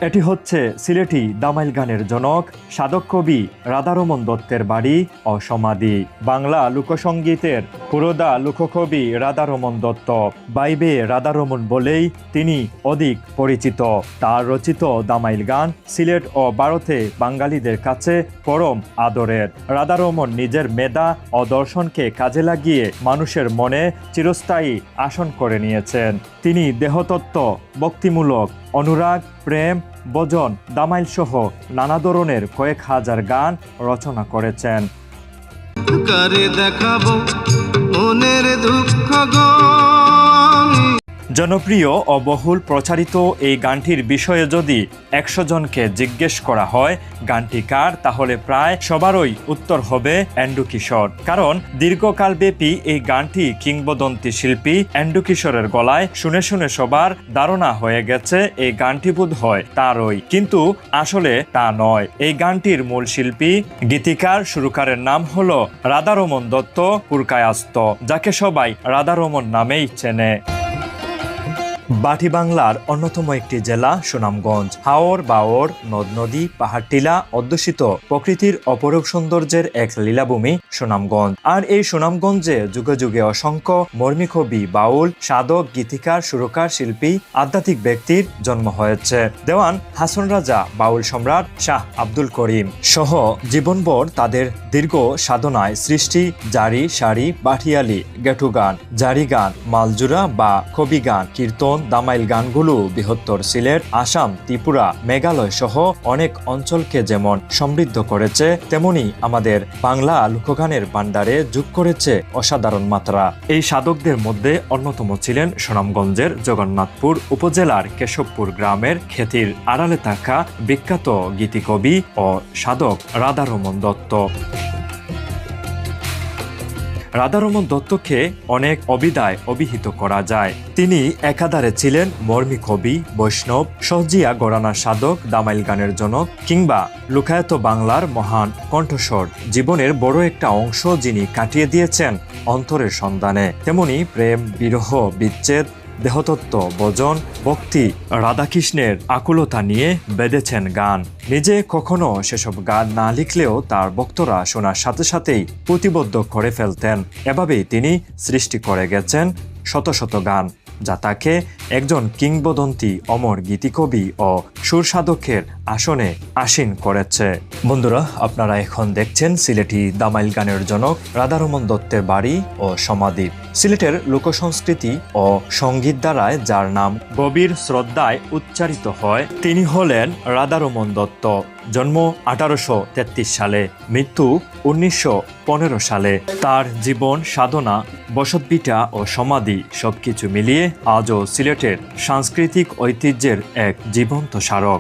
এটি হচ্ছে সিলেটি দামাইল গানের জনক সাধক কবি রাধারমণ দত্তের বাড়ি ও সমাধি। বাংলা লোকসঙ্গীতের পুরোধা লোককবি রাধারমণ দত্ত, বাইবে রাধারমণ বলেই তিনি অধিক পরিচিত। তার রচিত দামাইল গান সিলেট ও ভারতে বাঙালিদের কাছে পরম আদরের। রাধারমণ নিজের মেধা ও দর্শনকে কাজে লাগিয়ে মানুষের মনে চিরস্থায়ী আসন করে নিয়েছেন। তিনি দেহতত্ত্ব, ভক্তিমূলক, অনুরাগ, প্রেম, ভজন, দামাইল সহ নানা ধরনের কয়েক হাজার গান রচনা করেছেন। জনপ্রিয় ও বহুল প্রচারিত এই গানটির বিষয়ে যদি 100 জনকে জিজ্ঞেস করা হয় গানটি কার, তাহলে প্রায় সবারই উত্তর হবে এন্ডু কিশোর। কারণ দীর্ঘকালব্যাপী এই গানটি কিংবদন্তি শিল্পী এন্ডু কিশোরের গলায় শুনে শুনে সবার ধারণা হয়ে গেছে এই গানটি বোধ হয় তারই, কিন্তু আসলে তা নয়। এই গানটির মূল শিল্পী, গীতিকার, সুরকারের নাম হলো রাধারমণ দত্ত পুরকায়স্থ, যাকে সবাই রাধারমণ নামেই চেনে। বাটি বাংলার অন্যতম একটি জেলা সুনামগঞ্জ। হাওর বাওর, নদ নদী, পাহাড় টিলা অধ্যুষিত প্রকৃতির অপরূপ সৌন্দর্যের এক লীলাভূমি সুনামগঞ্জ। আর এই সুনামগঞ্জে যুগে যুগে অসংখ্য মর্মী কবি, বাউল, সাধক, গীতিকার, সুরকার, শিল্পী, আধ্যাত্মিক ব্যক্তির জন্ম হয়েছে। দেওয়ান হাসন রাজা, বাউল সম্রাট শাহ আব্দুল করিম সহ জীবনভর তাদের দীর্ঘ সাধনায় সৃষ্টি জারি, সারি, বাটিয়ালি, গেটু গান, জারি গান, মালজুরা বা কবি গান, কীর্তন, দামাইল গানগুলো বৃহত্তর সিলেট, আসাম, ত্রিপুরা, মেঘালয় সহ অনেক অঞ্চলকে যেমন সমৃদ্ধ করেছে, তেমনি আমাদের বাংলা লোকগানের ভান্ডারে যোগ করেছে অসাধারণ মাত্রা। এই সাধকদের মধ্যে অন্যতম ছিলেন সুনামগঞ্জের জগন্নাথপুর উপজেলার কেশবপুর গ্রামের খ্যাতির আড়ালে থাকা বিখ্যাত গীতিকবি ও সাধক রাধারমণ দত্ত। রাধারমণ দত্তকে অনেক অভিধায় অভিহিত করা যায়। তিনি একাধারে ছিলেন মর্মী কবি, বৈষ্ণব, সহজিয়া ঘরানার সাধক, দামাইল গানের জনক কিংবা লোকায়ত বাংলার মহান কণ্ঠস্বর। জীবনের বড় একটা অংশ যিনি কাটিয়ে দিয়েছেন অন্তরের সন্ধানে। তেমনি প্রেম, বিরহ, বিচ্ছেদ, দেহতত্ত্ব, ভজন, ভক্তি, রাধাকৃষ্ণের আকুলতা নিয়ে বেঁধেছেন গান। নিজে কখনো সেসব গান না লিখলেও তার ভক্তরা শোনার সাথে সাথেই প্রতিবদ্ধ করে ফেলতেন। এভাবেই তিনি সৃষ্টি করে গেছেন শত শত গান, যা তাকে একজন কিংবদন্তি অমর গীতিকবি ও সুরসাধকের আসনে আসীন করেছে। বন্ধুরা, আপনারা এখন দেখছেন সিলেটি দামাইল গানের জনক রাধারমণ দত্তের বাড়ি ও সমাধি। সিলেটের লোকসংস্কৃতি ও সঙ্গীত দ্বারায় যার নাম গভীর শ্রদ্ধায় উচ্চারিত হয়, তিনি হলেন রাধারমণ দত্ত। জন্ম 1833 সালে, মৃত্যু 1915 সালে। তার জীবন, সাধনা, বসতভিটা ও সমাধি সবকিছু মিলিয়ে আজও সিলেটের সাংস্কৃতিক ঐতিহ্যের এক জীবন্ত স্মারক।